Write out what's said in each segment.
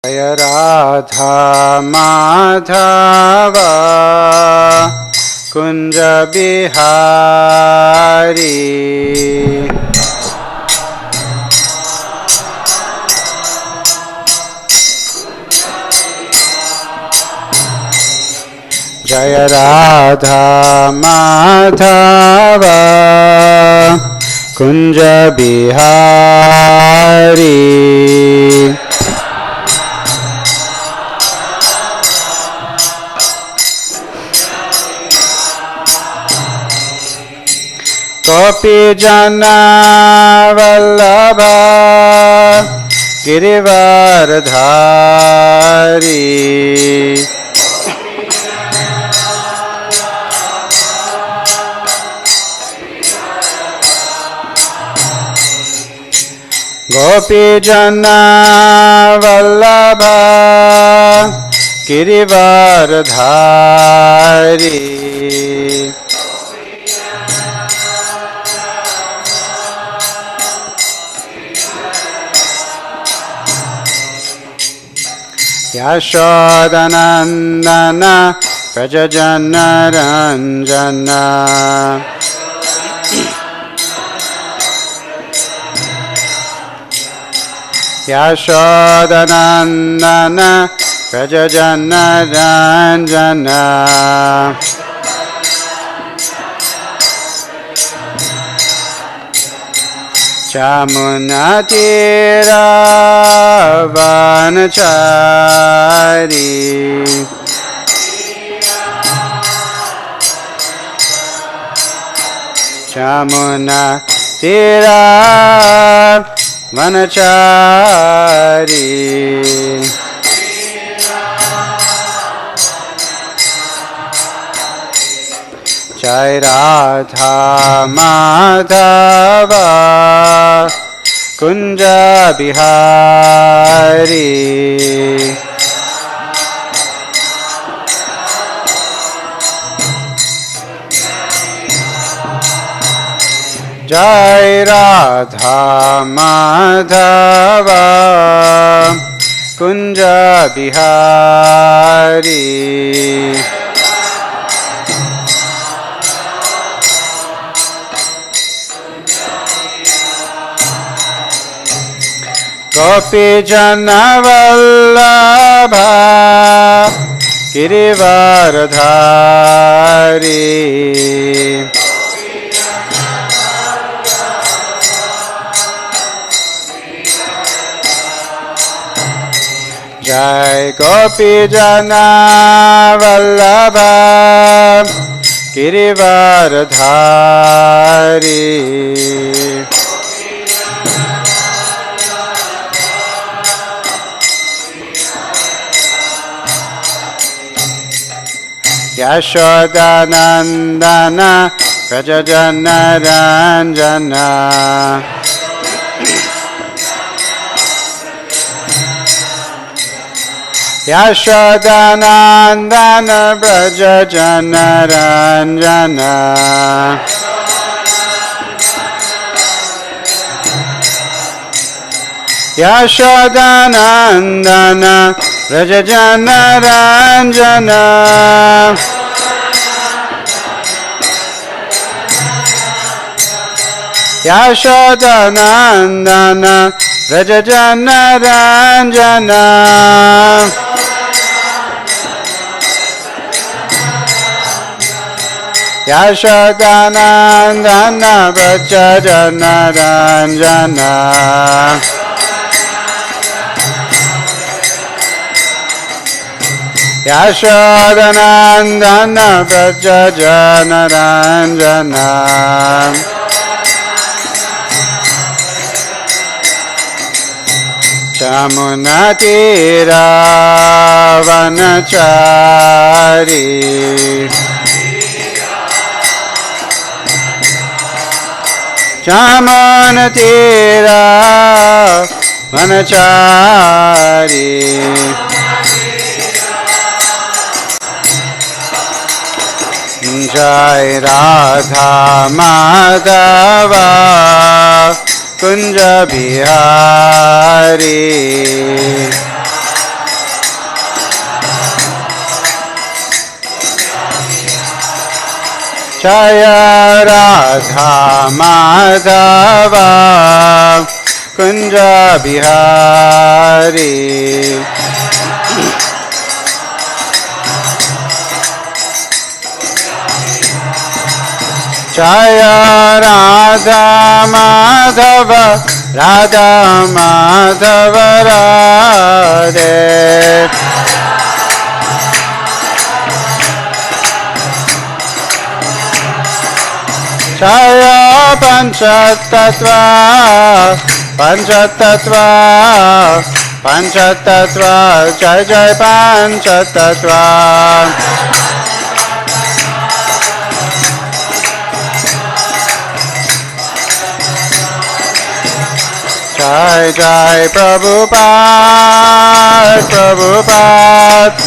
Jaya Radha Madhava Kunja Bihari Jaya Radha Madhava Kunja Bihari Gopi Jana Vallabha Girivardhari Gopi Jana Vallabha Girivardhari Yashodanandana Prajajana Ranjana Yashodanandana Prajajana Ranjana Jamuna Tira Vanachari Jamuna Tira Vanachari Jai Radha Madhava Kunja Bihari Jai Radha Madhava Kunja Bihari Gopi Jana Vallabha Girivardhari Jai Gopi Jana Vallabha Girivardhari Yashodanandana Prajajana Ranjana Yashodanandana Prajajana Ranjana Yashodanandana Prajajana Ranjana Yashodanandana Prajajana Ranjana Yashodanandana Prajajana Ranjana Yashodanandana Prajajana Ranjana Jamuna Tira Vanachari Jamuna Tira Vanachari Jai Radha Madhava Kunja Bihari Jaya Radha Madhava Kunja Bihari. Jaya Radha Madhava Radha Madhava Radhe. Jaya Panchatattva Panchatattva Panchatattva Jai Jai Panchatattva. Jai Jai Prabhupada Prabhupada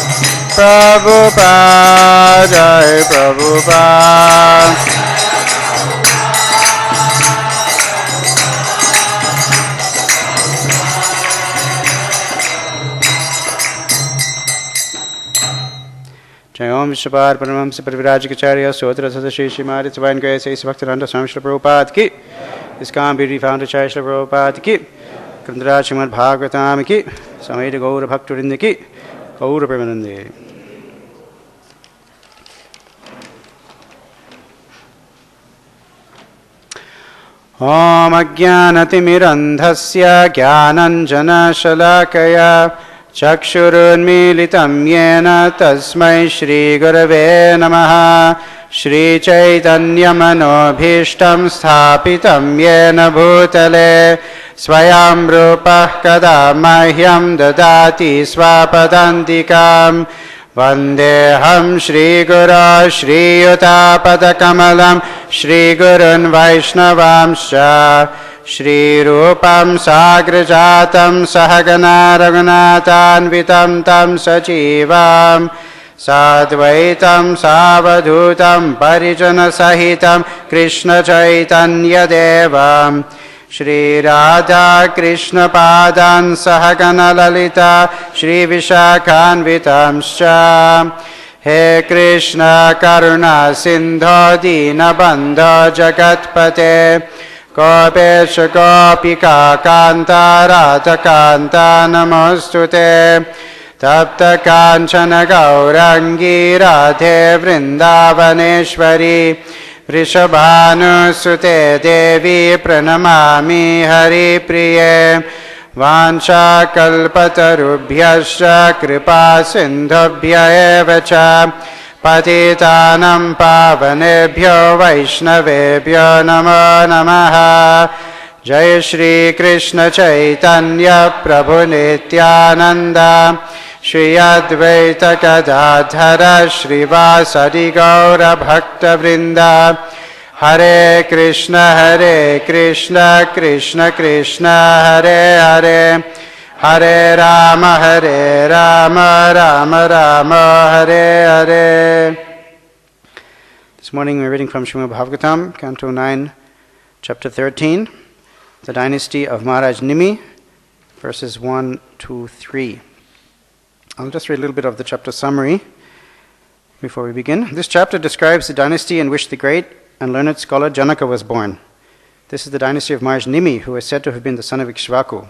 Prabhupada Jai Prabhupada. Jai Om Vishwapad Paramamsa Parivrajikacharya Sotra Sada Shri Srimati Divine Grace Ace Bhaktivedanta Swami Śrīla Prabhupada ki. ISKCON Beauty Founder Jai Śrīla Prabhupada ki. Grandhara Srimad Bhagavatam ki. Sameda Gaura Bhaktivinoda ki. Gaura Premanande. Om Ajnanatimirandhasya Jnananjana Shalakaya Chakshurunmilitam Yena Tasmai Shri Gurave Namaha. Shri Chaitanya Manobhishtam Sthapitam Yena Bhutale Swayam Rupah Kada Mahyam Dadati Swapadantikam. Vandeham Shri Guru Shri Yuta Padakamalam Shri Gurun Vaishnavamscha. Shri Rupam Sagrajatam Sahagana Raghunatanvitam Tam Sajivam Sadvaitam Savadhutam Parijana Sahitam Krishna Chaitanya Devam. Shri Radha Krishna Padan Sahagana Lalita Shri Vishakhanvitamscha. He Krishna Karuna Sindho Dina Bandho Jagatpate Gopesha Gopika Kanta Radha Kanta Namostute. Tapta Kanchana Gaurangi Radhe Vrindavaneshwari. Vrishabhanusute Devi Pranamami Hari Priye. Vansha Kalpatarubhyascha Kripa Sindhubhya evacha. Patitanam Pavanebhyo Vaishnavebhyo Namo Namaha. Jai Shri Krishna Chaitanya Prabhu Nityananda Shri Advaita Gadadhara Shri Vasadi Gaura Bhakta Vrinda. Hare Krishna Krishna Krishna Hare Hare. Hare Rama Rama Rama Hare Hare. This morning we're reading from Srimad Bhagavatam, Canto 9, Chapter 13, the dynasty of Mahārāja Nimi, verses 1 to 3. I'll just read a little bit of the chapter summary before we begin. This chapter describes the dynasty in which the great and learned scholar Janaka was born. This is the dynasty of Mahārāja Nimi, who is said to have been the son of Ikṣvāku.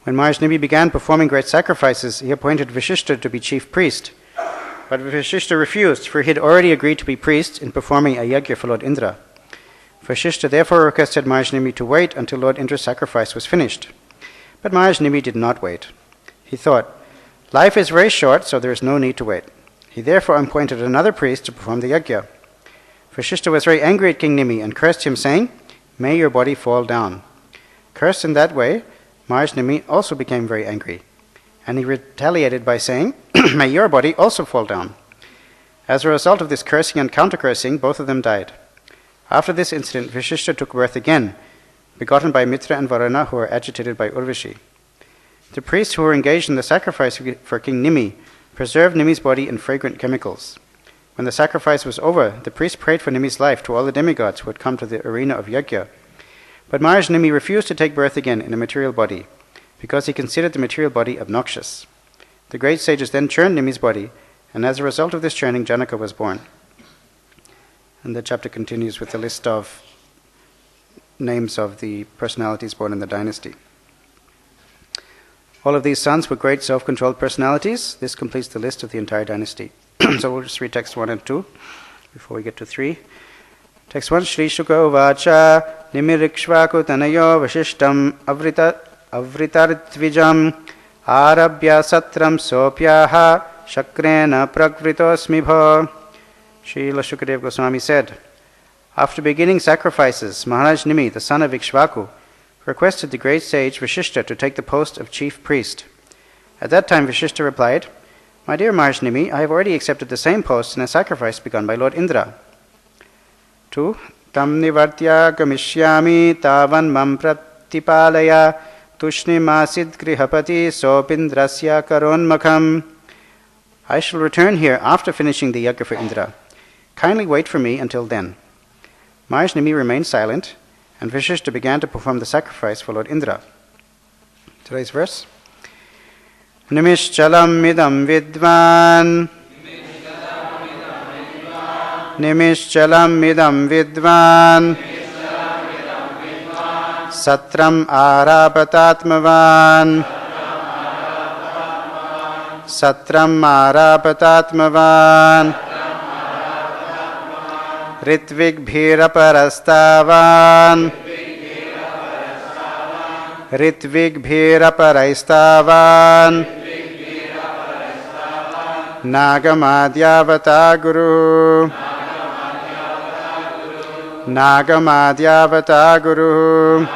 When Mahārāja Nimi began performing great sacrifices, he appointed Vasiṣṭha to be chief priest. But Vasiṣṭha refused, for he had already agreed to be priest in performing a yajña for Lord Indra. Vasiṣṭha therefore requested Mahārāja Nimi to wait until Lord Indra's sacrifice was finished. But Mahārāja Nimi did not wait. He thought, life is very short, so there is no need to wait. He therefore appointed another priest to perform the yajña. Vasiṣṭha was very angry at King Nimi and cursed him, saying, "May your body fall down." Cursed in that way, Mahārāja Nimi also became very angry, and he retaliated by saying, "May your body also fall down." As a result of this cursing and counter-cursing, both of them died. After this incident, Vasiṣṭha took birth again, begotten by Mitra and Varuna, who were agitated by Urvashi. The priests who were engaged in the sacrifice for King Nimi preserved Nimi's body in fragrant chemicals. When the sacrifice was over, the priests prayed for Nimi's life to all the demigods who had come to the arena of yajña. But Mahārāja Nimi refused to take birth again in a material body, because he considered the material body obnoxious. The great sages then churned Nimi's body, and as a result of this churning, Janaka was born. And the chapter continues with a list of names of the personalities born in the dynasty. All of these sons were great self-controlled personalities. This completes the list of the entire dynasty. So we'll just read text 1 and 2 before we get to 3. Text 1, Śrīla Śukadeva Gosvāmī Nimi Ikṣvāku tanayo Vasiṣṭhaṃ avritartvijam arabhya satram sopyaha shakrena prakritosmi bho. Śrīla Śukadeva Gosvāmī said, after beginning sacrifices, Mahārāja Nimi, the son of Ikṣvāku, requested the great sage Vasiṣṭha to take the post of chief priest. At that time Vasiṣṭha replied, my dear Mahārāja Nimi, I have already accepted the same post in a sacrifice begun by Lord Indra. 2. Tam nivartya gamishyami tavan mam pratipalaya tushnim asid grihapati sopindrasya karonmakham. I shall return here after finishing the yajña for Indra. Kindly wait for me until then. Mahārāja Nimi remained silent, and Vasiṣṭha began to perform the sacrifice for Lord Indra. Today's verse. Nimishchalam midam vidvan. Nimishchalam midam vidvan. Satram arapatatmavan. Satram arapatatmavan. Ritvik bhiraparasthavan. Ritvik bhiraparasthavan. Nagamadhyavata guru. Nagamadhyavata guru.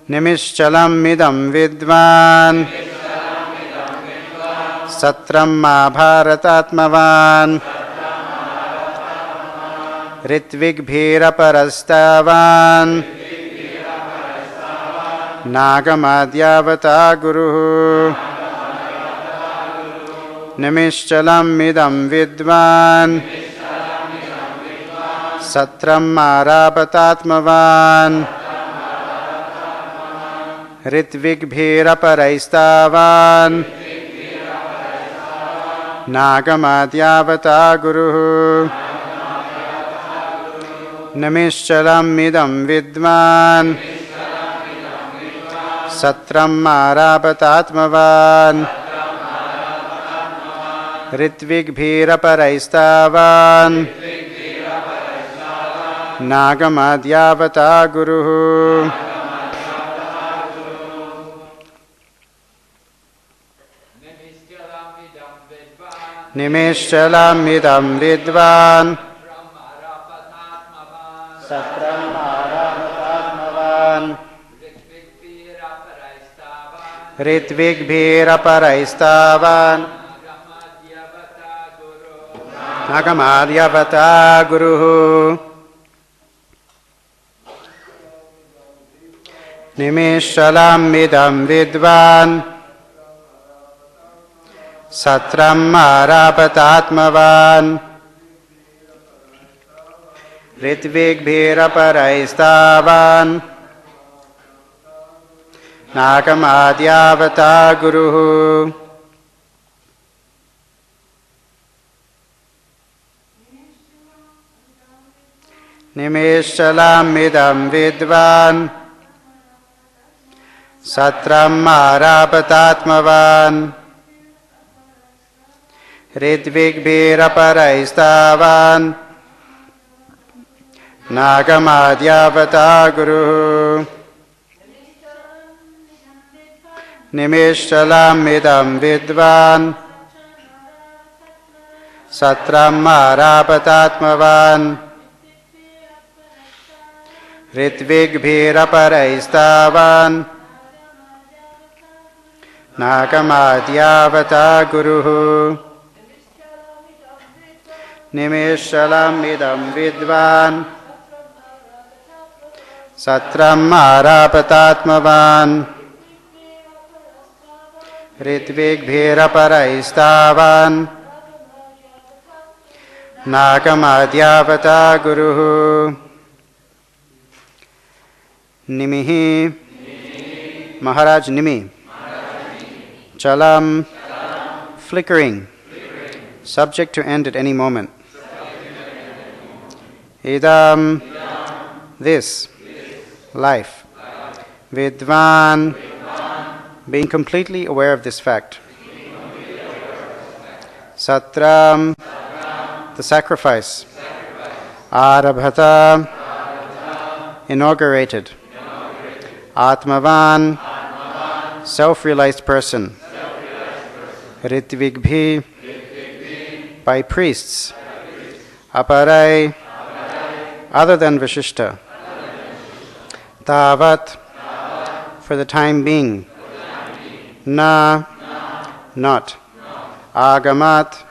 Nimishchalam midam vidvan. Satram bharatatmavan. Ritvik bhiraparasthavan. Nagamadhyavata guru. Nimishchalam midam vidvan. Satram arapatatmavan. Ritvik bhiraparasthavan. Nagamadhyavata guru. Nimishchalam midam vidvan. Satram arapatatmavan. Ritvik bhiraparasthavan. Nagamadhyavata guru. Nimishchalam midam vidvan. Satram arapatatmavan. Ritvik bhiraparasthavan. Nagamadhyavata guru. Nimishchalam midam vidvan. Satram arapatatmavan. Ritvik bhiraparasthavan. Nagamadhyavata guru. Nimishchalam midam vidvan. Satram arapatatmavan. Ritvik bhiraparasthavan. Nagamadhyavata guru. Nimishchalam midam vidvan. Satram arapatatmavan. Ritvik bhiraparasthavan. Nagamadhyavata guru. Nimishchalam midam vidvan. Satram arapatatmavan. Ritvik bhiraparasthavan. Nagamadhyavata guru. Nimihi. Mahārāja Nimi. Chalam. Flickering. Subject to end at any moment. idam, this, life. Vidvan, being completely aware of this fact. Satram, the sacrifice. Arabhata, inaugurated. Atmavan, self-realized person. Ritvigbhi, by priests. Aparai, other than Vasiṣṭha. Tavat, for the time being. Na, not. Agamat,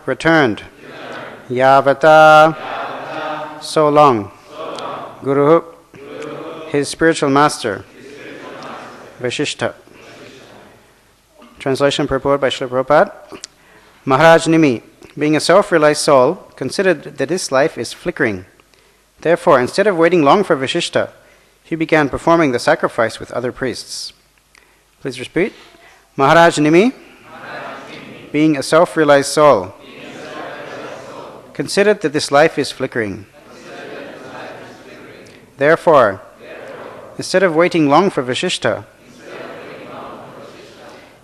returned. Yavata, so long. Guru, his spiritual master. Vasiṣṭha. Translation purport by Śrīla Prabhupada. Mahārāja Nimi, being a self-realized soul, considered that this life is flickering. Therefore, instead of waiting long for Vasiṣṭha, he began performing the sacrifice with other priests. Please repeat. Mahārāja Nimi, being a self-realized soul, considered that this life is flickering. Therefore, instead of waiting long for Vasiṣṭha,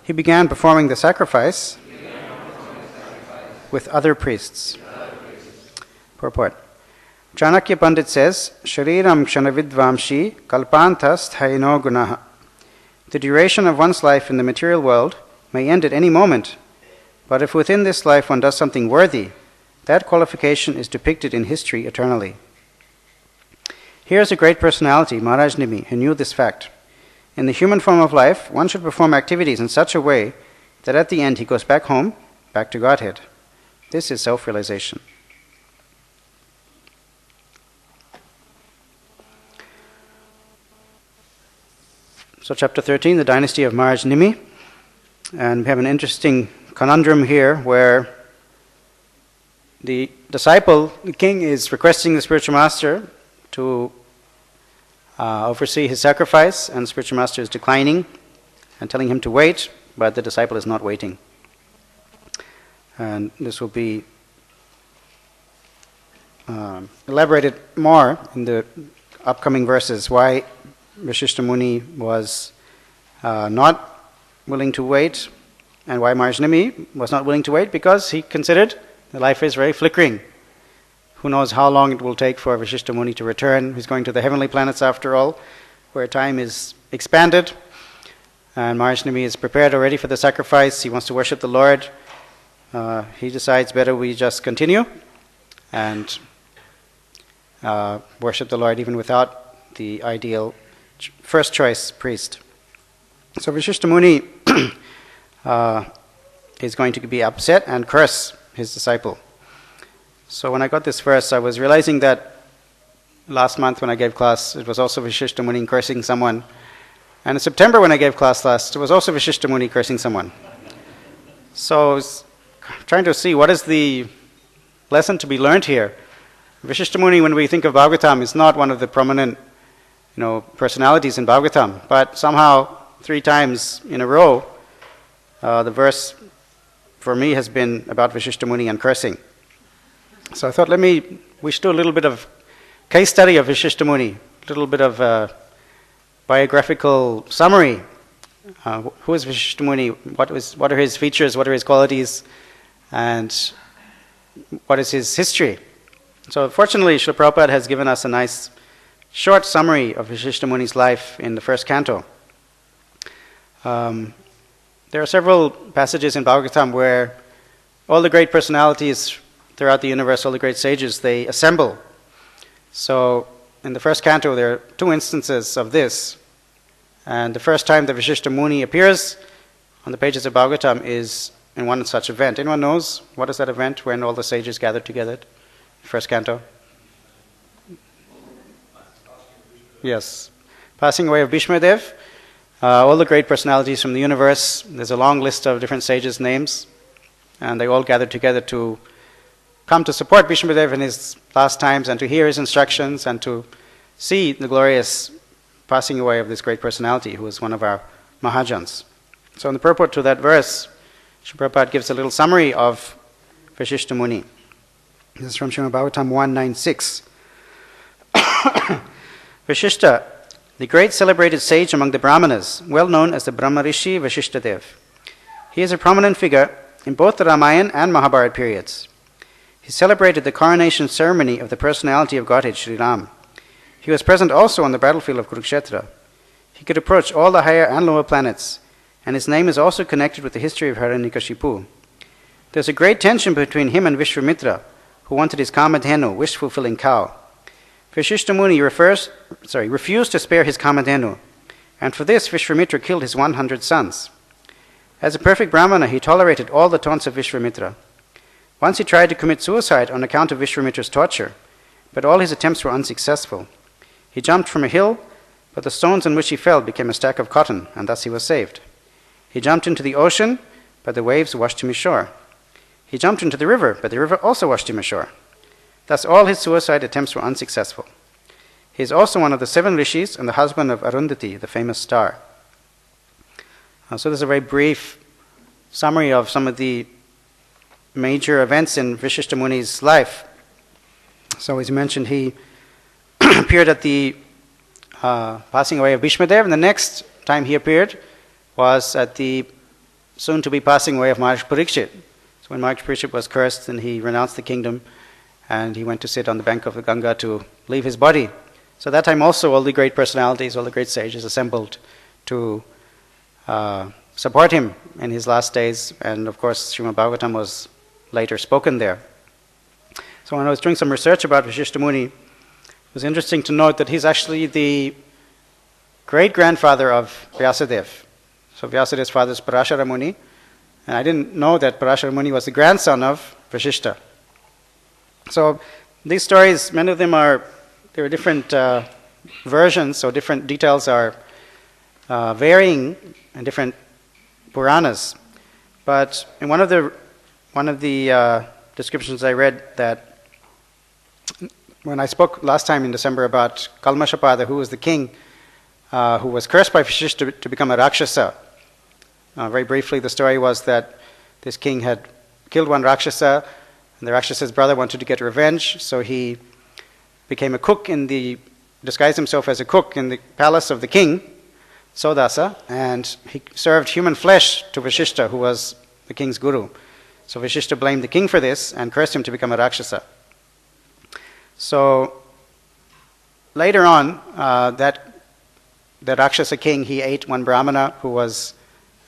he began performing the sacrifice with other priests. Purport. Chanakya Pandit says, Shariram Ksanavidvamshi Kalpantas Thaino Gunaha. The duration of one's life in the material world may end at any moment, but if within this life one does something worthy, that qualification is depicted in history eternally. Here is a great personality, Mahārāja Nimi, who knew this fact. In the human form of life, one should perform activities in such a way that at the end he goes back home, back to Godhead. This is self-realization. So chapter 13, the dynasty of Mahārāja Nimi. And we have an interesting conundrum here where the disciple, the king, is requesting the spiritual master to oversee his sacrifice, and the spiritual master is declining and telling him to wait, but the disciple is not waiting. And this will be elaborated more in the upcoming verses, why Vasiṣṭha Muni was not willing to wait, and why Mahārāja Nimi was not willing to wait, because he considered the life is very flickering. Who knows how long it will take for Vasiṣṭha Muni to return. He's going to the heavenly planets after all, where time is expanded. And Mahārāja Nimi is prepared already for the sacrifice. He wants to worship the Lord. He decides better we just continue and worship the Lord even without the ideal first choice priest. So Vasiṣṭha Muni is going to be upset and curse his disciple. So when I got this verse, I was realizing that last month when I gave class, it was also Vasiṣṭha Muni cursing someone. And in September when I gave class last, it was also Vasiṣṭha Muni cursing someone. So I was trying to see what is the lesson to be learned here. Vasiṣṭha Muni, when we think of Bhagavatam, is not one of the prominent personalities in Bhagavatam. But somehow, 3 times in a row, the verse for me has been about Vasiṣṭha Muni and cursing. So I thought, we should do a little bit of case study of Vasiṣṭha Muni, a little bit of biographical summary. Who is Vasiṣṭha Muni? What are his features? What are his qualities? And what is his history? So fortunately, Śrīla Prabhupada has given us a nice short summary of Vasiṣṭha Muni's life in the first canto. There are several passages in Bhagavatam where all the great personalities throughout the universe, all the great sages, they assemble. So in the first canto, there are 2 instances of this. And the first time that Vasiṣṭha Muni appears on the pages of Bhagavatam is in one such event. Anyone knows what is that event when all the sages gathered together? First canto? Yes. Passing away of Bhishmadev. All the great personalities from the universe. There's a long list of different sages' names. And they all gathered together to come to support Bhishmadev in his last times and to hear his instructions and to see the glorious passing away of this great personality who is one of our Mahajans. So in the purport to that verse, Śrīla Prabhupada gives a little summary of Vasiṣṭha Muni. This is from Śrīmad Bhagavatam 196. Vasiṣṭha, the great celebrated sage among the Brahmanas, well known as the Brahma Rishi Vasiṣṭha. He is a prominent figure in both the Ramayana and Mahabharata periods. He celebrated the coronation ceremony of the personality of Godhead, Sri Ram. He was present also on the battlefield of Kurukshetra. He could approach all the higher and lower planets, and his name is also connected with the history of Hiranyakashipu. There is a great tension between him and Vishwamitra, who wanted his Kamadhenu, wish-fulfilling cow. Vasiṣṭha Muni refused to spare his Kamadhenu, and for this Vishwamitra killed his 100 sons. As a perfect Brahmana, he tolerated all the taunts of Vishwamitra. Once he tried to commit suicide on account of Vishwamitra's torture, but all his attempts were unsuccessful. He jumped from a hill, but the stones on which he fell became a stack of cotton, and thus he was saved. He jumped into the ocean, but the waves washed him ashore. He jumped into the river, but the river also washed him ashore. Thus all his suicide attempts were unsuccessful. He is also one of the 7 rishis and the husband of Arundhati, the famous star. So this is a very brief summary of some of the major events in Vasiṣṭha Muni's life. So as you mentioned, he appeared at the passing away of Bhishmadev, and the next time he appeared was at the soon-to-be passing away of Mahārāja Parikṣit. So when Mahārāja Parikṣit was cursed, then he renounced the kingdom, and he went to sit on the bank of the Ganga to leave his body. So that time also all the great personalities, all the great sages assembled to support him in his last days, and of course Śrīmad Bhagavatam was later spoken there. So when I was doing some research about Vasiṣṭha Muni, it was interesting to note that he's actually the great-grandfather of Vyasadeva. So Vyasadev's father is Parashara Muni, and I didn't know that Parashara Muni was the grandson of Vasiṣṭha. So these stories, many of them there are different versions, so different details are varying in different Puranas. But in one of the descriptions I read, that when I spoke last time in December about Kalmashapada, who was the king who was cursed by Vasiṣṭha to become a Rakshasa. Very briefly, the story was that this king had killed one Rakshasa, and the Rakshasa's brother wanted to get revenge, so he became a cook disguised himself as a cook in the palace of the king, Sodasa, and he served human flesh to Vasiṣṭha, who was the king's guru. So Vasiṣṭha blamed the king for this and cursed him to become a Rakshasa. So later on, the Rakshasa king, he ate one Brahmana who was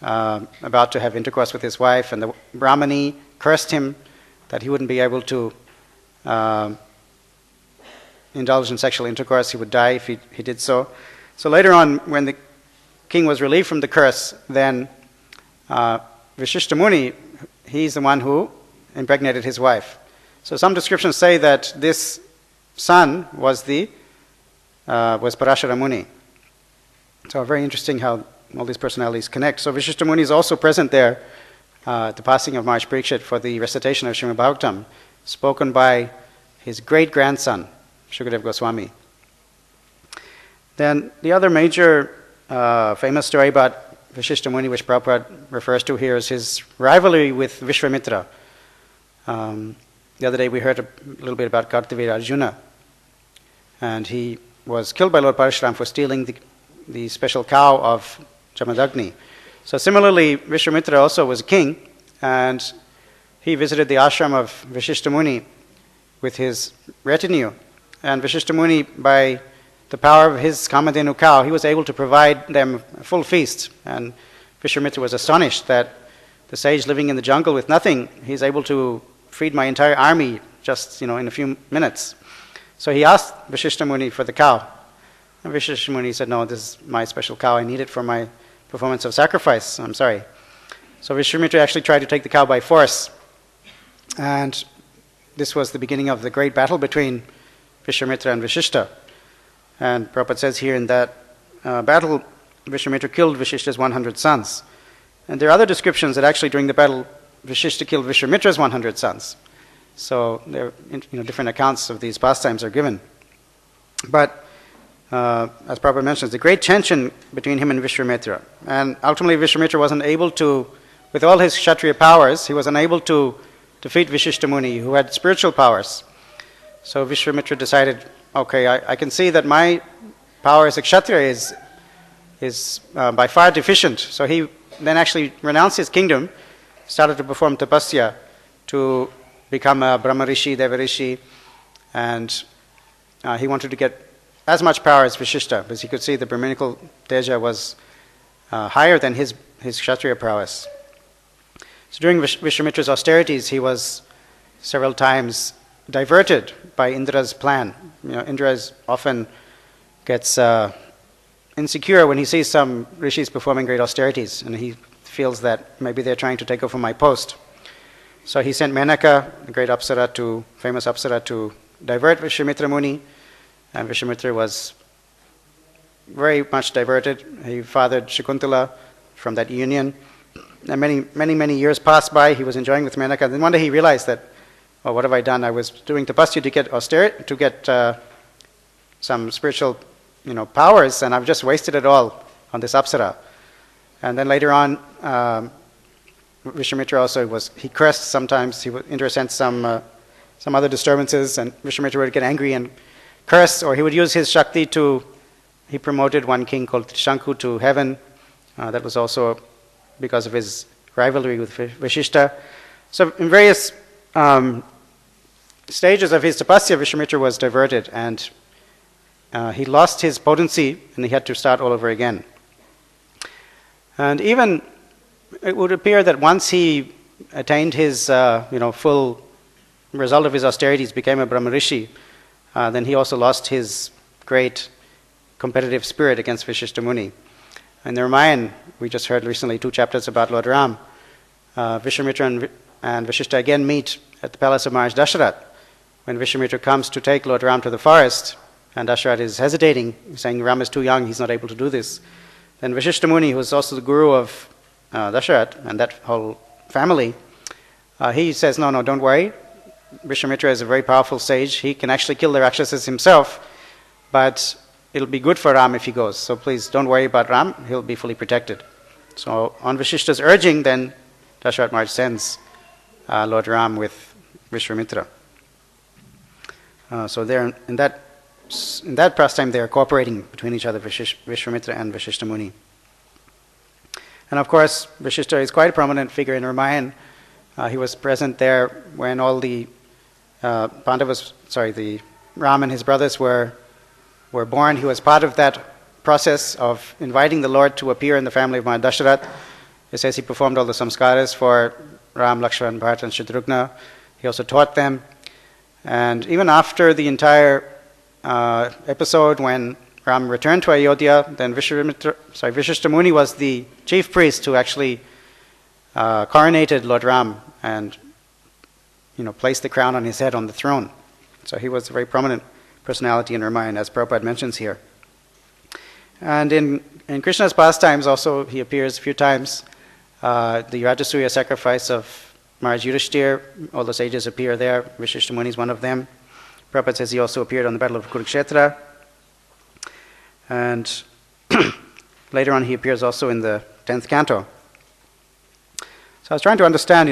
about to have intercourse with his wife, and the Brahmani cursed him that he wouldn't be able to indulge in sexual intercourse. He would die if he did so. So later on, when the king was relieved from the curse, then Vasiṣṭha Muni, he's the one who impregnated his wife. So some descriptions say that this son was Parashara Muni. So very interesting how all these personalities connect. So Vasiṣṭha Muni is also present there at the passing of Mahārāja Parikṣit for the recitation of Śrīmad Bhagavatam, spoken by his great-grandson, Śukadeva Gosvāmī. Then the other major famous story about Vasiṣṭha Muni, which Prabhupada refers to here, is his rivalry with Vishwamitra. The other day we heard a little bit about Kartavira Arjuna, and he was killed by Lord Parashuram for stealing the special cow of Jamadagni. So similarly, Vishwamitra also was a king, and he visited the ashram of Vasiṣṭha Muni with his retinue. And Vasiṣṭha Muni, by the power of his Kamadhenu cow, he was able to provide them a full feast. And Vishwamitra was astonished that the sage living in the jungle with nothing, he's able to feed my entire army just in a few minutes. So he asked Vasiṣṭha Muni for the cow. And Vasiṣṭha Muni said, "No, this is my special cow. I need it for my performance of sacrifice. I'm sorry." So Vishwamitra actually tried to take the cow by force. And this was the beginning of the great battle between Vishwamitra and Vasiṣṭha. And Prabhupada says here in that battle, Vishwamitra killed Vasiṣṭha's 100 sons. And there are other descriptions that actually during the battle, Vasiṣṭha killed Vishwamitra's 100 sons. So there are different accounts of these pastimes are given. But as Prabhupada mentions, the great tension between him and Vishwamitra. And ultimately Vishwamitra wasn't able to, with all his Kshatriya powers, he was unable to defeat Vasiṣṭha Muni, who had spiritual powers. So Vishwamitra decided, okay, I can see that my power as a Kshatriya is by far deficient. So he then actually renounced his kingdom, started to perform tapasya to become a Brahma Rishi, Deva Rishi, and he wanted to get as much power as Vasiṣṭha, because he could see the Brahminical Teja was higher than his Kshatriya prowess. So during Vishwamitra's austerities, he was several times diverted by Indra's plan. Indra often gets insecure when he sees some rishis performing great austerities, and he feels that maybe they're trying to take over my post. So he sent Menaka, the great Apsara, famous Apsara, to divert Vishwamitra Muni, and Vishwamitra was very much diverted. He fathered Shakuntala from that union. And many years passed by. He was enjoying with Menaka. Then one day he realized that, oh, what have I done? I was doing tapasya to get austerity, to get some spiritual, powers, and I've just wasted it all on this Apsara. And then later on, Vishwamitra also he cursed sometimes. Indra sent some other disturbances, and Vishwamitra would get angry and curse, or he would use his Shakti he promoted one king called Trishanku to heaven. That was also because of his rivalry with Vasiṣṭha. So in various stages of his tapasya, Vishwamitra was diverted, and he lost his potency, and he had to start all over again. And even it would appear that once he attained his full result of his austerities, became a Brahma Rishi, then he also lost his great competitive spirit against Vasiṣṭha Muni. In the Ramayana, we just heard recently 2 chapters about Lord Ram. Vishwamitra and Vasiṣṭha again meet at the palace of Mahārāja Dasharatha. When Vishwamitra comes to take Lord Ram to the forest, and Dasharatha is hesitating, saying Ram is too young, he's not able to do this. Then Vasiṣṭha Muni, who is also the guru of Dasharatha and that whole family, he says, no, don't worry. Vishwamitra is a very powerful sage. He can actually kill the Rakshasas himself, but it'll be good for Ram if he goes. So please don't worry about Ram. He'll be fully protected. So on Vasiṣṭha's urging, then Dasharatha Maharaj sends Lord Ram with Vishwamitra. So they're in that pastime, they are cooperating between each other, Vishwamitra and Vasiṣṭha Muni. And of course, Vasiṣṭha is quite a prominent figure in Ramayana. He was present there when all the the Ram and his brothers were born. He was part of that process of inviting the Lord to appear in the family of Mahārāja Dasharatha. It says he performed all the samskaras for Ram, Lakshmana, Bharata, and Shatrugna. He also taught them. And even after the entire episode when Ram returned to Ayodhya, then Vasiṣṭha Muni was the chief priest who actually coronated Lord Ram and placed the crown on his head on the throne. So he was a very prominent personality in Ramayana, as Prabhupada mentions here. And in Krishna's pastimes also, he appears a few times. The Rajasuya sacrifice of Maharaj Yudhishthir, all the sages appear there. Vasiṣṭha Muni is one of them. Prabhupada says he also appeared on the Battle of Kurukshetra. And later on he appears also in the 10th canto. So I was trying to understand,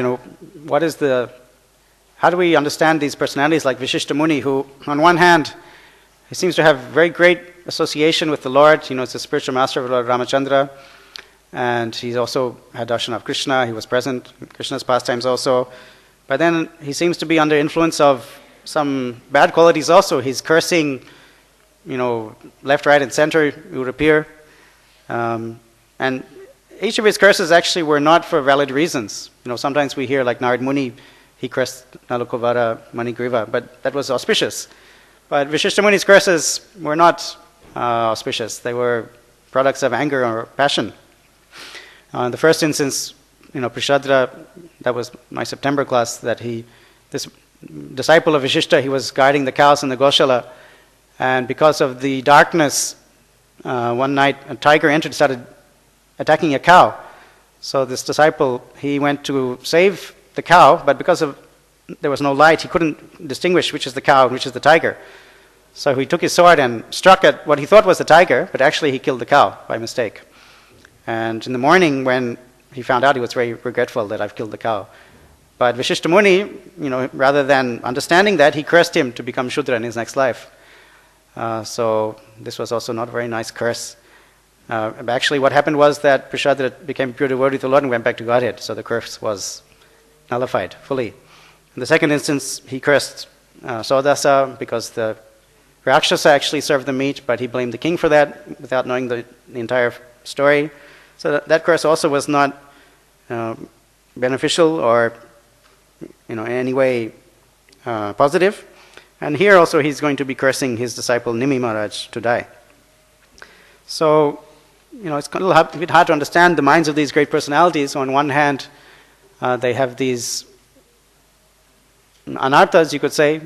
how do we understand these personalities like Vasiṣṭha Muni, who on one hand, he seems to have very great association with the Lord. He's the spiritual master of Lord Ramachandra. And he's also had darshan of Krishna. He was present in Krishna's pastimes also. But then he seems to be under influence of some bad qualities also. He's cursing, left, right, and center, it would appear. And each of his curses actually were not for valid reasons. Sometimes we hear like Narad Muni, he cursed Nalukavara Manigriva, but that was auspicious. But Vasiṣṭha Muni's curses were not auspicious. They were products of anger or passion. In the first instance, Prishadra, that was my September class, this disciple of Vasiṣṭha, he was guiding the cows in the Goshala, and because of the darkness, one night a tiger entered and started attacking a cow. So this disciple, he went to save the cow, but because there was no light, he couldn't distinguish which is the cow and which is the tiger. So he took his sword and struck at what he thought was the tiger, but actually he killed the cow by mistake. And in the morning when he found out, he was very regretful that I've killed the cow. But Vasiṣṭha Muni, rather than understanding that, he cursed him to become Shudra in his next life. So this was also not a very nice curse. Actually, what happened was that Prishadra became pure devotee of the Lord and went back to Godhead. So the curse was nullified fully. In the second instance, he cursed Saudasa because the Rakshasa actually served the meat, but he blamed the king for that without knowing the entire story. So that curse also was not beneficial or in any way positive. And here also he's going to be cursing his disciple Nimi Maharaj to die. So, it's a little bit hard to understand the minds of these great personalities. On one hand, they have these anarthas, you could say.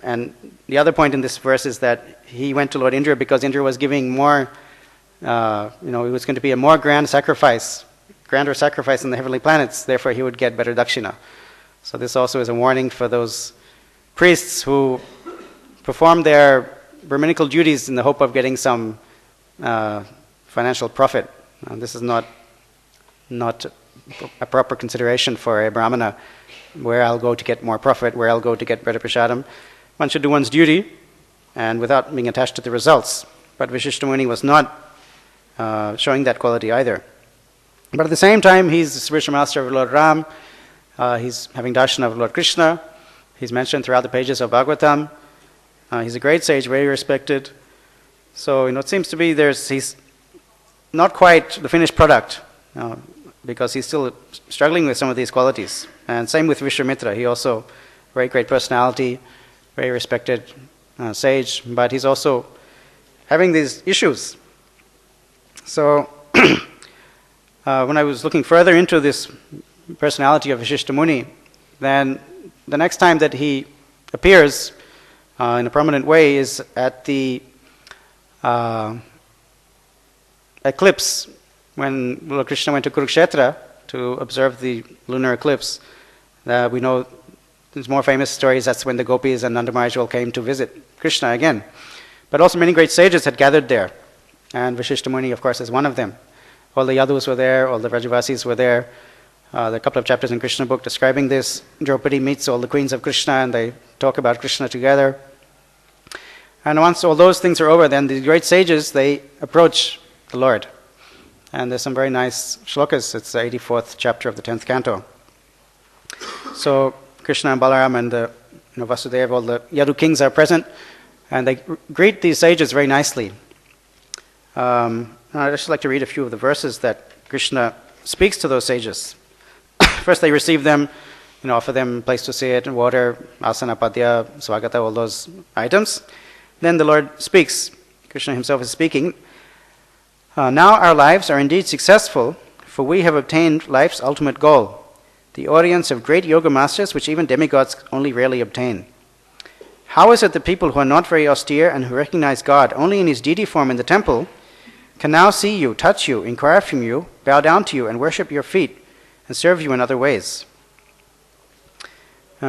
And the other point in this verse is that he went to Lord Indra because Indra was giving more, it was going to be a more grander sacrifice in the heavenly planets. Therefore, he would get better dakshina. So this also is a warning for those priests who perform their brahminical duties in the hope of getting some financial profit. This is not a proper consideration for a brahmana, where I'll go to get more profit, where I'll go to get better prasadam. One should do one's duty and without being attached to the results. But Vasiṣṭha Muni was not showing that quality either. But at the same time, he's the spiritual master of Lord Ram. He's having darshan of Lord Krishna. He's mentioned throughout the pages of Bhagavatam. He's a great sage, very respected. So, it seems to be he's not quite the finished product, because he's still struggling with some of these qualities. And same with Vishwamitra. He also, very great personality, very respected sage, but he's also having these issues. So, when I was looking further into this personality of Vasiṣṭha Muni, then the next time that he appears in a prominent way is at the eclipse, when Lord Krishna went to Kurukshetra to observe the lunar eclipse. We know there's more famous stories. That's when the gopis and Nanda Maharaj came to visit Krishna again. But also many great sages had gathered there, and Vasiṣṭha Muni, of course, is one of them. All the Yadus were there, all the Vrajavasis were there. There are a couple of chapters in Krishna book describing this. Draupadi meets all the queens of Krishna and they talk about Krishna together. And once all those things are over, then the great sages, they approach the Lord. And there's some very nice shlokas. It's the 84th chapter of the 10th canto. So Krishna and Balaram and the Vasudeva, all the Yadu kings are present, and they greet these sages very nicely. I'd just like to read a few of the verses that Krishna speaks to those sages. First, they receive them, offer them a place to sit, water, asana, padya, swagata, all those items. Then the Lord speaks. Krishna himself is speaking. Now our lives are indeed successful, for we have obtained life's ultimate goal, the audience of great yoga masters which even demigods only rarely obtain. How is it that people who are not very austere and who recognize God only in his deity form in the temple can now see you, touch you, inquire from you, bow down to you, and worship your feet, and serve you in other ways?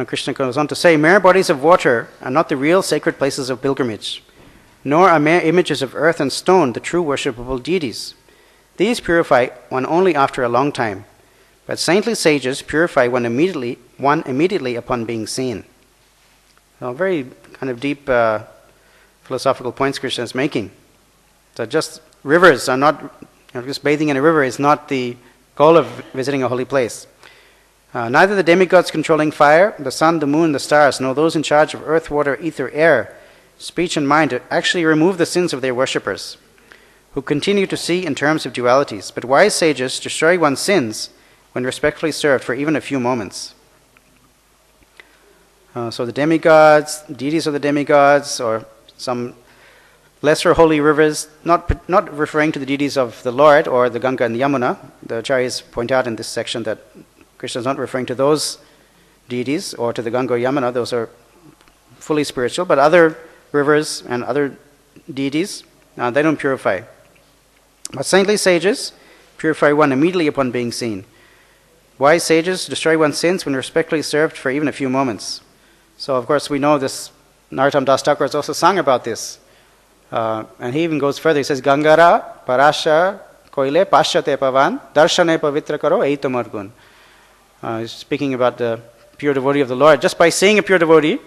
Krishna goes on to say, mere bodies of water are not the real sacred places of pilgrimage, nor are mere images of earth and stone the true worshipable deities. These purify one only after a long time, but saintly sages purify one immediately upon being seen. So very kind of deep philosophical points Krishna is making. So just rivers are not, just bathing in a river is not the goal of visiting a holy place. Neither the demigods controlling fire, the sun, the moon, the stars, nor those in charge of earth, water, ether, air, speech and mind actually remove the sins of their worshippers, who continue to see in terms of dualities. But wise sages destroy one's sins when respectfully served for even a few moments. So the demigods, deities of the demigods, or some lesser holy rivers, not referring to the deities of the Lord or the Ganga and the Yamuna. The acharyas point out in this section that Krishna is not referring to those deities or to the Ganga or Yamuna. Those are fully spiritual, but other rivers and other deities, they don't purify. But saintly sages purify one immediately upon being seen. Wise sages destroy one's sins when respectfully served for even a few moments. So, of course, we know this. Narottam Das Thakur has also sung about this. And he even goes further. He says, Gangara, Parasha, Koile, Pashyate Pavan, Darshane Pavitra Karo, Eitam Argun. He's speaking about the pure devotee of the Lord. Just by seeing a pure devotee,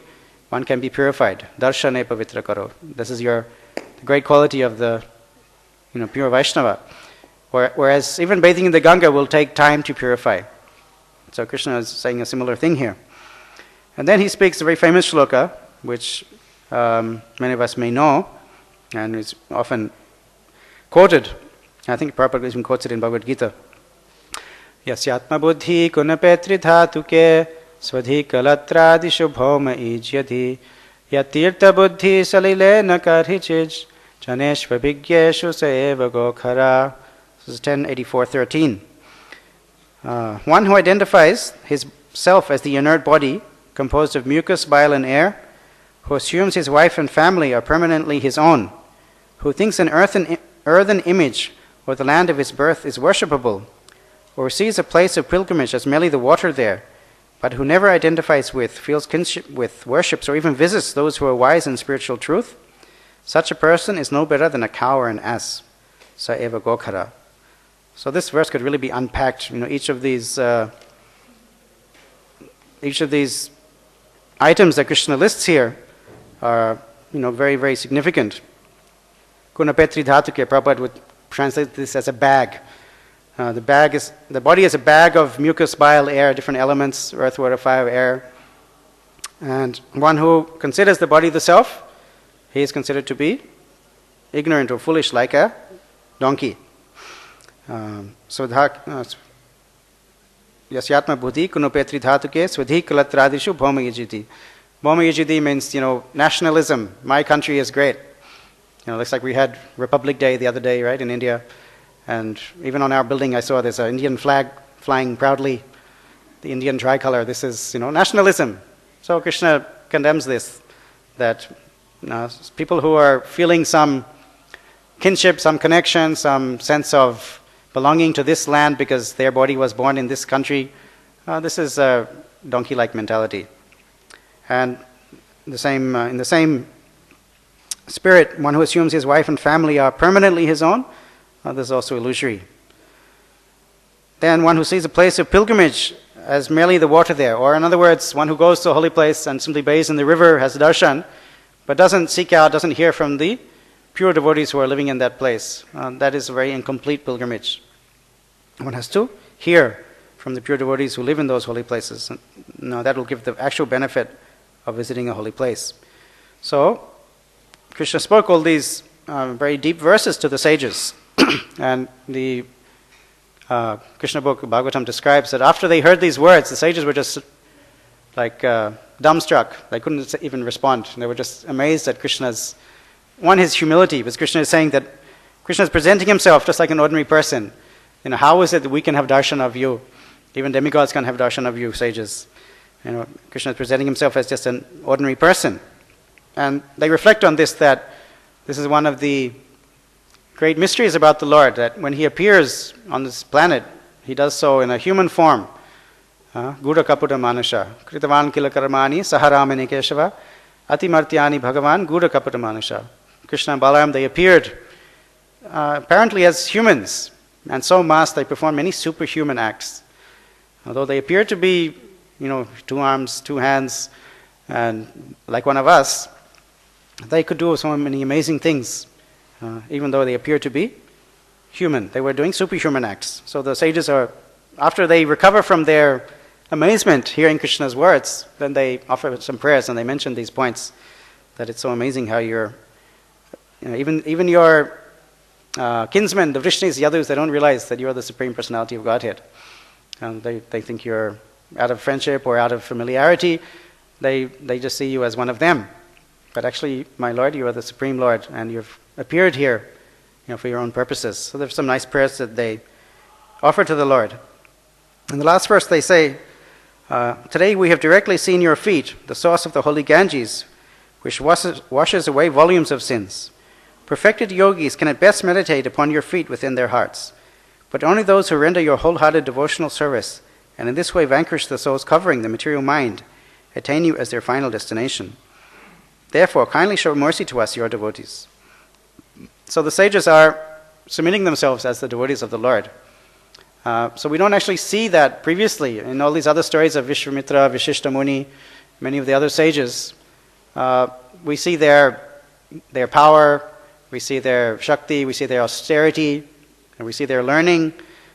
one can be purified. Darshane pavitra karo. This is the great quality of the pure Vaishnava. Whereas even bathing in the Ganga will take time to purify. So Krishna is saying a similar thing here. And then he speaks a very famous shloka, which many of us may know, and is often quoted. I think Prabhupada even quotes it in Bhagavad Gita. Yasyatma buddhi kunapetri dhatuke svadhi kalatradishu bhoma ijyadhi yatirtha buddhi salile nakarhichij janeshva bhigyeshu saeva gokhara. This is 1084.13. One who identifies his self as the inert body composed of mucus, bile and air, who assumes his wife and family are permanently his own, who thinks an earthen image or the land of his birth is worshipable, or sees a place of pilgrimage as merely the water there, but who never identifies with, feels kinship with, worships, or even visits those who are wise in spiritual truth, such a person is no better than a cow or an ass. Sa eva gokhara. So this verse could really be unpacked. Each of these items that Krishna lists here are, very, very significant. Kunapetri dhatuke, Prabhupada would translate this as a bag. The body is a bag of mucus, bile, air, different elements, earth, water, fire, air. And one who considers the body the self, he is considered to be ignorant or foolish like a donkey. Yasyatma buddhi kunupetri dhatuke swadhi kalatradishu bhoma yajiti. Bhoma yajiti means, nationalism. My country is great. Looks like we had Republic Day the other day, right, in India. And even on our building I saw there's an Indian flag flying proudly, the Indian tricolor. This is, nationalism. So Krishna condemns this, that people who are feeling some kinship, some connection, some sense of belonging to this land because their body was born in this country, this is a donkey-like mentality. And in the same spirit, one who assumes his wife and family are permanently his own, this is also illusory. Then one who sees a place of pilgrimage as merely the water there, or in other words, one who goes to a holy place and simply bathes in the river, has darshan, but doesn't seek out, doesn't hear from the pure devotees who are living in that place. That is a very incomplete pilgrimage. One has to hear from the pure devotees who live in those holy places. That will give the actual benefit of visiting a holy place. So, Krishna spoke all these very deep verses to the sages. And the Krishna book, Bhagavatam, describes that after they heard these words, the sages were just like dumbstruck. They couldn't even respond. They were just amazed at Krishna's, his humility, because Krishna is saying that Krishna is presenting himself just like an ordinary person. How is it that we can have darshan of you? Even demigods can have darshan of you, sages. Krishna is presenting himself as just an ordinary person. And they reflect on this, that this is one of the great mysteries about the Lord, that when he appears on this planet, he does so in a human form. Gura kaputa manusha, kritavan kila karmani, saharamani keshava, atimartyani bhagavan, gura kaputa manusha. Krishna and Balaram, they appeared apparently as humans, and so mass they perform many superhuman acts. Although they appear to be, 2 arms, 2 hands, and like one of us, they could do so many amazing things. Even though they appear to be human, they were doing superhuman acts. So the sages are, after they recover from their amazement hearing Krishna's words, then they offer some prayers and they mention these points, that it's so amazing how even your kinsmen, the Vrishnis, the others, they don't realize that you're the Supreme Personality of Godhead. They think you're out of friendship or out of familiarity. They just see you as one of them. But actually, my Lord, you are the Supreme Lord, and you've appeared here, for your own purposes. So there's some nice prayers that they offer to the Lord. In the last verse they say, today we have directly seen your feet, the source of the holy Ganges, which washes away volumes of sins. Perfected yogis can at best meditate upon your feet within their hearts, but only those who render your wholehearted devotional service, and in this way vanquish the soul's covering, the material mind, attain you as their final destination. Therefore, kindly show mercy to us, your devotees. So the sages are submitting themselves as the devotees of the Lord. So we don't actually see that previously in all these other stories of Vishvamitra, Vasiṣṭha Muni, many of the other sages. We see their power, we see their Shakti, we see their austerity, and we see their learning,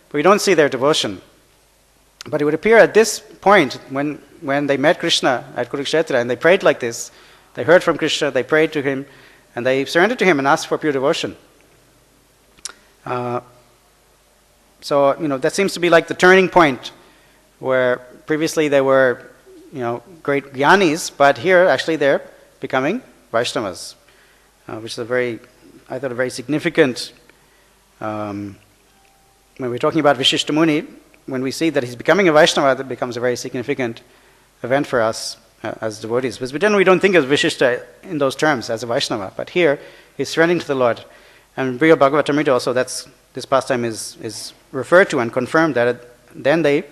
but we don't see their devotion. But it would appear at this point, when they met Krishna at Kurukshetra and they prayed like this, they heard from Krishna, they prayed to him, and they surrendered to him and asked for pure devotion. So, that seems to be like the turning point, where previously they were, great jnanis, but here actually they're becoming Vaishnavas, which is a very significant, when we're talking about Vasiṣṭha Muni, when we see that he's becoming a Vaishnava, that becomes a very significant event for us as devotees. Because we don't think of Vasiṣṭha in those terms as a Vaishnava, but here he's surrendering to the Lord. And in Brihad Bhagavatamrita also, this pastime is referred to and confirmed that then they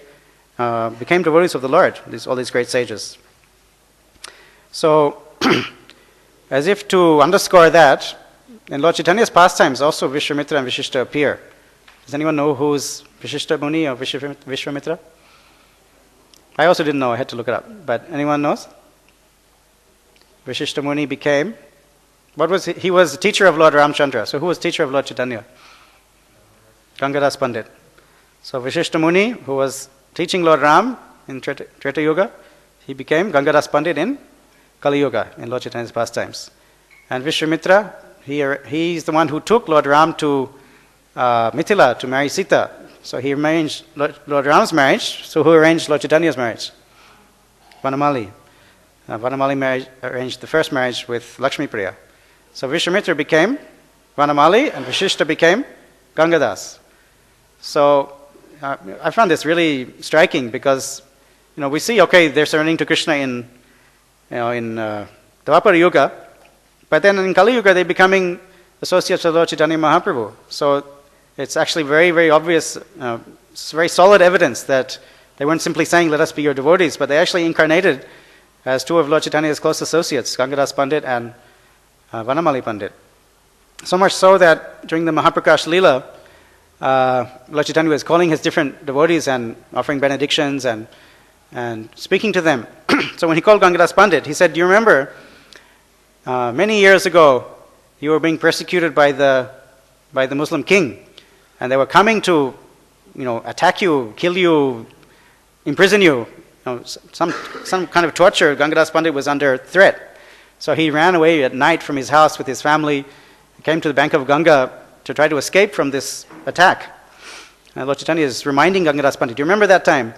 became devotees of the Lord, all these great sages. So, as if to underscore that, in Lord Chaitanya's pastimes also Vishvamitra and Vasiṣṭha appear. Does anyone know who's Vasiṣṭha Muni or Vishvamitra? I also didn't know, I had to look it up. But anyone knows? Vasiṣṭha Muni became, he was the teacher of Lord Ramchandra. So who was teacher of Lord Chaitanya? Gangadas Pandit. So Vasiṣṭha Muni, who was teaching Lord Ram in Treta Yuga, he became Gangadas Pandit in Kali Yuga, in Lord Chaitanya's pastimes. And Vishvamitra, he's the one who took Lord Ram to Mithila to marry Sita. So he arranged Lord Ram's marriage. So who arranged Lord Chaitanya's marriage? Vanamali. Vanamali arranged the first marriage with Lakshmi Priya. So Vishvamitra became Vanamali and Vasiṣṭha became Gangadas. So I found this really striking because we see, they're surrendering to Krishna in Dvapara Yuga, but then in Kali Yuga they're becoming associates of Lord Chaitanya Mahaprabhu. So it's actually very, very obvious, it's very solid evidence that they weren't simply saying, let us be your devotees, but they actually incarnated as two of Lord Chaitanya's close associates, Gangadas Pandit and Vanamali Pandit. So much so that during the Mahaprakash Leela, Lord Chaitanya was calling his different devotees and offering benedictions and speaking to them. So when he called Gangadas Pandit, he said, do you remember, many years ago, you were being persecuted by the Muslim king, and they were coming to, attack you, kill you, imprison you, some kind of torture. Gangadas Pandit was under threat. So he ran away at night from his house with his family, came to the bank of Ganga to try to escape from this attack. And Lord Chaitanya is reminding Gangadas Pandit, do you remember that time?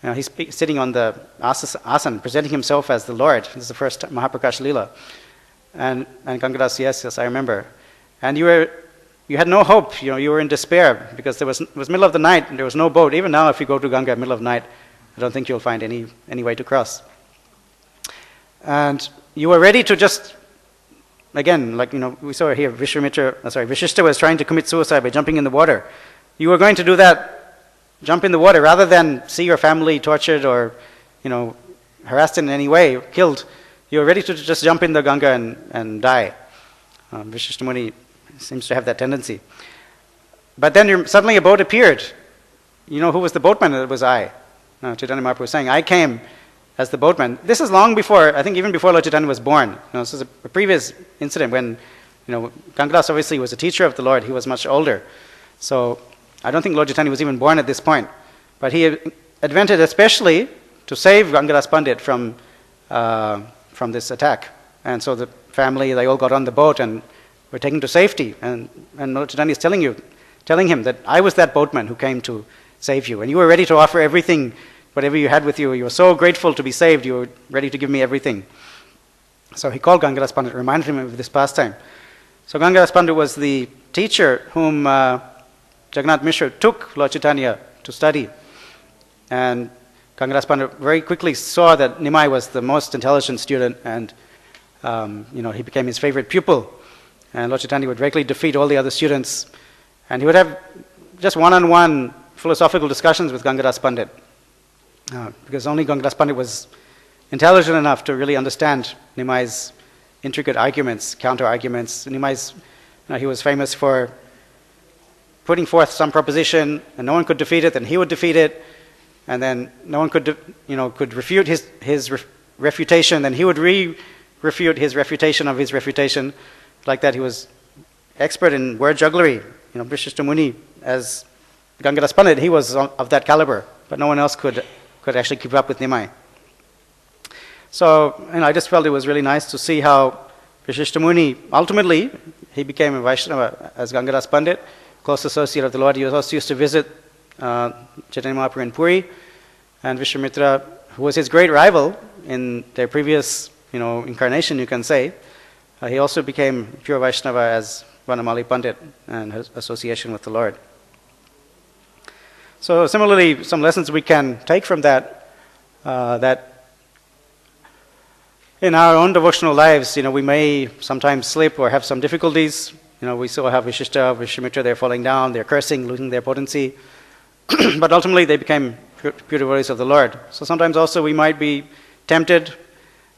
He's sitting on the asan, presenting himself as the Lord. This is the first Mahaprakash Leela. And Gangadas, yes, I remember. And you had no hope, you were in despair because it was middle of the night and there was no boat. Even now, if you go to Ganga at middle of the night, I don't think you'll find any way to cross. And you were ready to just, again, we saw here, Vasiṣṭha was trying to commit suicide by jumping in the water. You were going to do that, jump in the water, rather than see your family tortured or, harassed in any way, killed. You were ready to just jump in the Ganga and die. Vasiṣṭha Muni seems to have that tendency. But then suddenly a boat appeared. Who was the boatman? It was I. Chaitanya Mahaprabhu was saying, I came as the boatman. This is long before, I think even before Lord Chaitanya was born. This is a previous incident when, Gangadas obviously was a teacher of the Lord. He was much older. So I don't think Lord Chaitanya was even born at this point. But he advented especially to save Gangadas Pandit from this attack. And so the family, they all got on the boat and were taken to safety. And Lord Chaitanya is telling him that I was that boatman who came to save you. And you were ready to offer everything, whatever you had with you. You were so grateful to be saved, you were ready to give me everything. So he called Gangadas Pandit, reminded him of this pastime. So Gangadas Pandit was the teacher whom Jagannath Mishra took Lord Chaitanya to study. And Gangadas Pandit very quickly saw that Nimai was the most intelligent student and he became his favorite pupil. And Lord Chaitanya would regularly defeat all the other students. And he would have just one-on-one philosophical discussions with Gangadas Pandit. Because only Gangadas Pandit was intelligent enough to really understand Nimai's intricate arguments, counter-arguments. Nimai's, he was famous for putting forth some proposition, and no one could defeat it, then he would defeat it, and then no one could refute his refutation, then he would refute his refutation of his refutation. Like that, he was expert in word jugglery. Vasiṣṭha Muni, as Gangadas Pandit, he was of that caliber, but no one else could actually keep up with Nimai. So, I just felt it was really nice to see how Vasiṣṭha Muni, ultimately, he became a Vaishnava as Gangadas Pandit, close associate of the Lord. He also used to visit Chaitanya Mahāprabhu in Puri, and Vishwamitra, who was his great rival in their previous incarnation, you can say, he also became pure Vaishnava as Vanamali Pandit and his association with the Lord. So similarly, some lessons we can take from that, that in our own devotional lives, we may sometimes slip or have some difficulties. We saw how Vasiṣṭha, Vishwamitra, they're falling down, they're cursing, losing their potency. But ultimately they became pure devotees of the Lord. So sometimes also we might be tempted.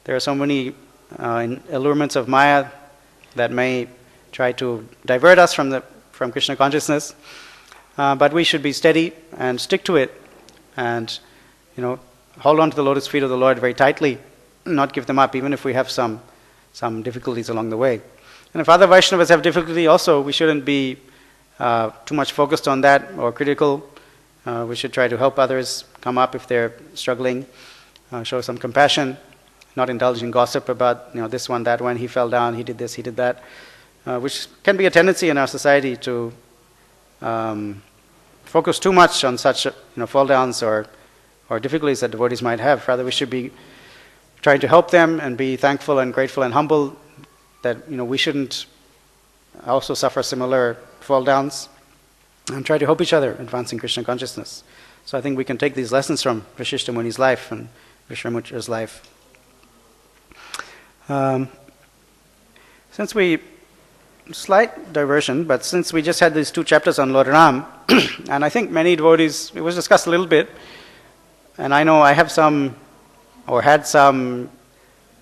There are so many allurements of Maya that may try to divert us from Krishna consciousness. But we should be steady and stick to it, and hold on to the lotus feet of the Lord very tightly, not give them up, even if we have some difficulties along the way. And if other Vaishnavas have difficulty also, we shouldn't be too much focused on that or critical. We should try to help others come up if they're struggling, show some compassion, not indulge in gossip about this one, that one, he fell down, he did this, he did that, which can be a tendency in our society to focus too much on such fall downs or difficulties that devotees might have. Rather, we should be trying to help them and be thankful and grateful and humble that we shouldn't also suffer similar fall downs, and try to help each other advancing Krishna consciousness. So I think we can take these lessons from Vasiṣṭha Muni's life and Vishwamitra's life. Slight diversion, but since we just had these 2 chapters on Lord Ram, and I think many devotees, it was discussed a little bit, and I know I have had some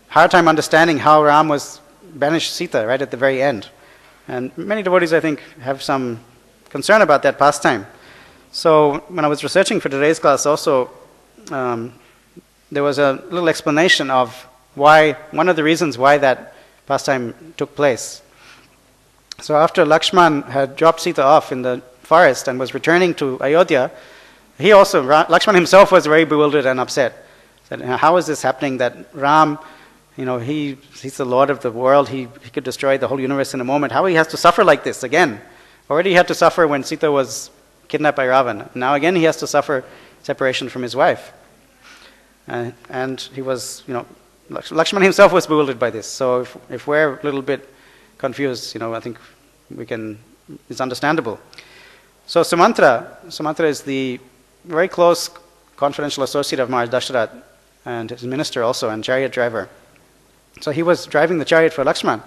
hard time understanding how Ram was banished Sita right at the very end. And many devotees, I think, have some concern about that pastime. So when I was researching for today's class also, there was a little explanation of one of the reasons why that pastime took place. So after Lakshman had dropped Sita off in the forest and was returning to Ayodhya, Lakshman himself was very bewildered and upset. Said, how is this happening that Ram, he's the Lord of the world, he could destroy the whole universe in a moment. How he has to suffer like this again? Already he had to suffer when Sita was kidnapped by Ravana. Now again he has to suffer separation from his wife. And he was, Lakshman himself was bewildered by this. So if we're a little bit confused, I think it's understandable. So Sumantra is the very close confidential associate of Maharaj Dasharath and his minister also, and chariot driver. So he was driving the chariot for Lakshman.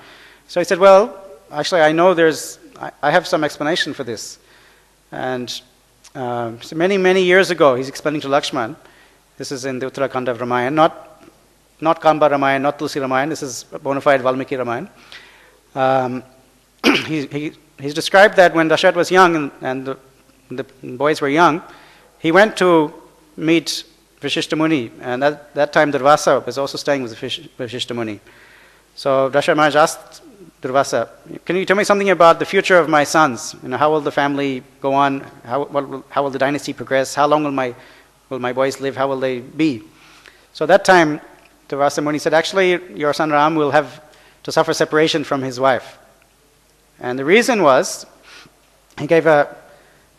So he said, well, actually I know I have some explanation for this. And so many, many years ago, he's explaining to Lakshman, this is in the Uttarakhand of Ramayana, not Kamba Ramayana, not Tulsi Ramayana, this is bona fide Valmiki Ramayana. He's described that when Dasharath was young and the boys were young, he went to meet Vasiṣṭha Muni, and at that time Durvasa was also staying with Vasiṣṭha Muni. So Dasharath Maharaj asked Durvasa, can you tell me something about the future of my sons? How will the family go on? How will the dynasty progress? How long will my boys live? How will they be? So that time Durvasa Muni said, actually your son Ram will have to suffer separation from his wife. And the reason was, he gave a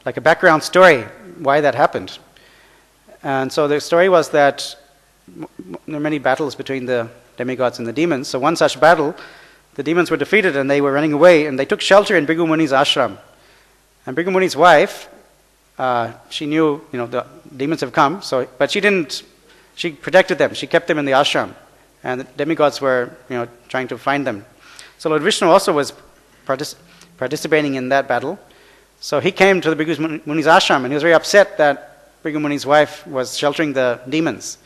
background story why that happened. And so the story was that there are many battles between the demigods and the demons. So one such battle, the demons were defeated and they were running away, and they took shelter in Bhrigu Muni's ashram. And Bhrigu Muni's wife, she knew, the demons have come, but she protected them. She kept them in the ashram. And the demigods were, trying to find them. So Lord Vishnu also was participating in that battle. So he came to the Bhrigu Muni's ashram, and he was very upset that Bhrigu Muni's wife was sheltering the demons.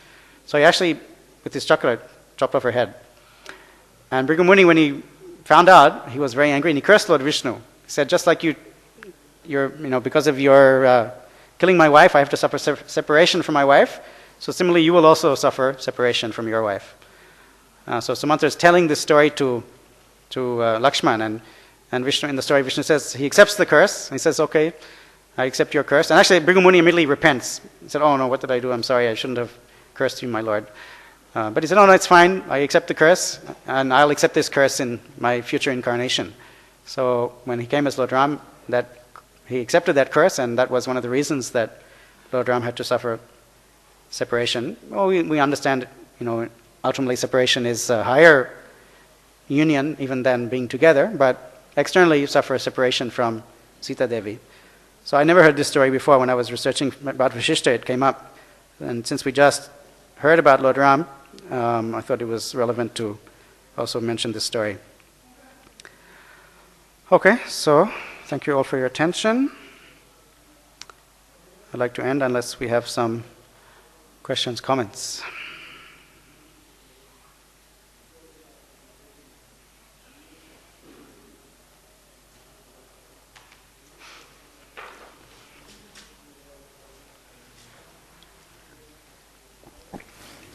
So he actually, with his chakra, chopped off her head. And Bhrigu Muni, when he found out, he was very angry, and he cursed Lord Vishnu. He said, just like you because of your killing my wife, I have to suffer separation from my wife. So similarly, you will also suffer separation from your wife. So Sumantra is telling this story to Lakshman, and Vishnu, in the story, Vishnu says he accepts the curse. He says, "Okay, I accept your curse." And actually, Bhrigu Muni immediately repents. He said, "Oh no, what did I do? I'm sorry. I shouldn't have cursed you, my lord." But he said, "Oh no, it's fine. I accept the curse, and I'll accept this curse in my future incarnation." So when he came as Lord Ram, he accepted that curse, and that was one of the reasons that Lord Ram had to suffer separation. Well, we understand, ultimately separation is a higher union even than being together, but externally you suffer separation from Sita Devi. So I never heard this story before. When I was researching about Vasiṣṭha, it came up. And since we just heard about Lord Ram, I thought it was relevant to also mention this story. Okay, so thank you all for your attention. I'd like to end unless we have some questions, comments.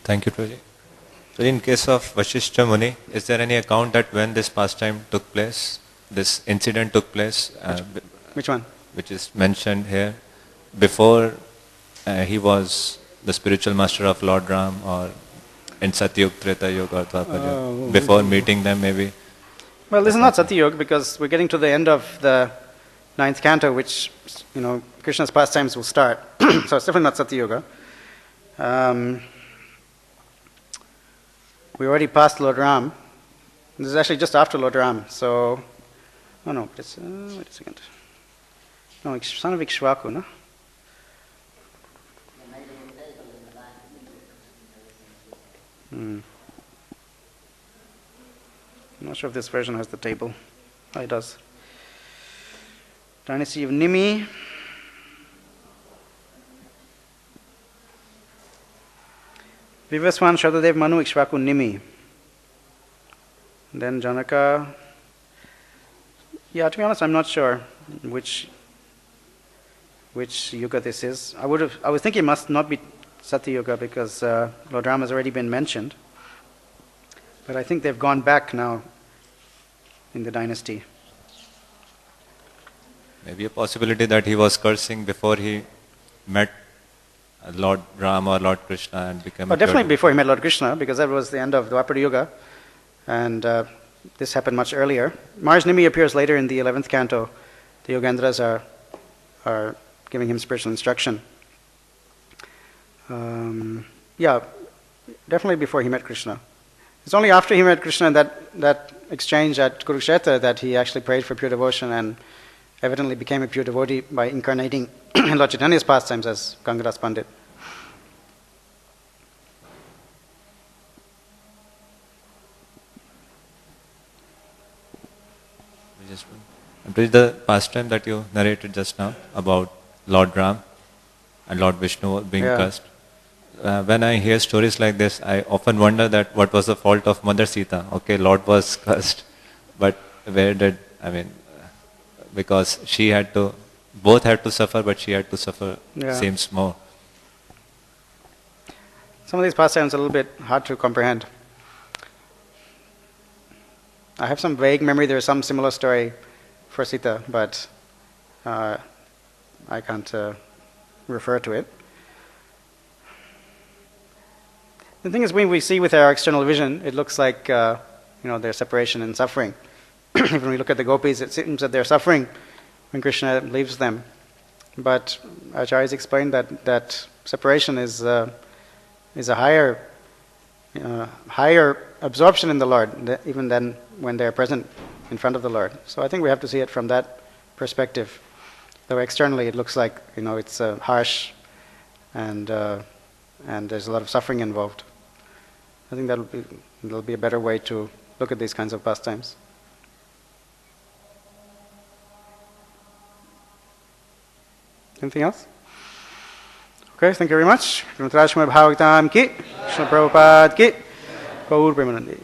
Thank you, Prabhuji. So in case of Vasiṣṭha Muni, is there any account that when this pastime took place, this incident took place? Which one? Which is mentioned here. Before he was the spiritual master of Lord Ram, or in Satyug, Treta Yuga, or Dwapar Yuga, before meeting them maybe? Well, this is not Satyug because we're getting to the end of the 9th canto, which, Krishna's pastimes will start. So it's definitely not Satyuga. We already passed Lord Ram. This is actually just after Lord Ram. So, wait a second. No, son of Ikṣvāku, no? I'm not sure if this version has the table. Oh, it does. Dynasty of Nimi. Vivaswan, Shraddhadev, Manu, Ikṣvāku, Nimi. Then Janaka. Yeah, to be honest, I'm not sure which yuga this is. I was thinking it must not be Satya Yuga because Lord Ram has already been mentioned. But I think they've gone back now in the dynasty. Maybe a possibility that he was cursing before he met Lord Ram or Lord Krishna and became... definitely before he met Lord Krishna, because that was the end of Dwapara Yuga, and this happened much earlier. Mahārāja Nimi appears later in the 11th canto. The Yogendras are giving him spiritual instruction. Definitely before he met Krishna. It's only after he met Krishna that exchange at Kurukshetra that he actually prayed for pure devotion and evidently became a pure devotee by incarnating in Lord Chaitanya's pastimes as Gangadas Pandit. The pastime that you narrated just now about Lord Ram and Lord Vishnu being cursed. When I hear stories like this, I often wonder that what was the fault of Mother Sita. Okay, Lord was cursed, but because both had to suffer, but she had to suffer, seems more. Some of these pastimes are a little bit hard to comprehend. I have some vague memory, there's some similar story for Sita, but I can't refer to it. The thing is, when we see with our external vision, it looks like there's separation and suffering. When we look at the gopis, it seems that they're suffering when Krishna leaves them. But Acharyas explained that separation is a higher absorption in the Lord, even than when they're present in front of the Lord. So I think we have to see it from that perspective. Though externally it looks like it's harsh and there's a lot of suffering involved. I think that'll be a better way to look at these kinds of pastimes. Anything else? Okay, thank you very much. Srimad Bhagavatam ki, Srila Prabhupada ki, Gaur Premanandi.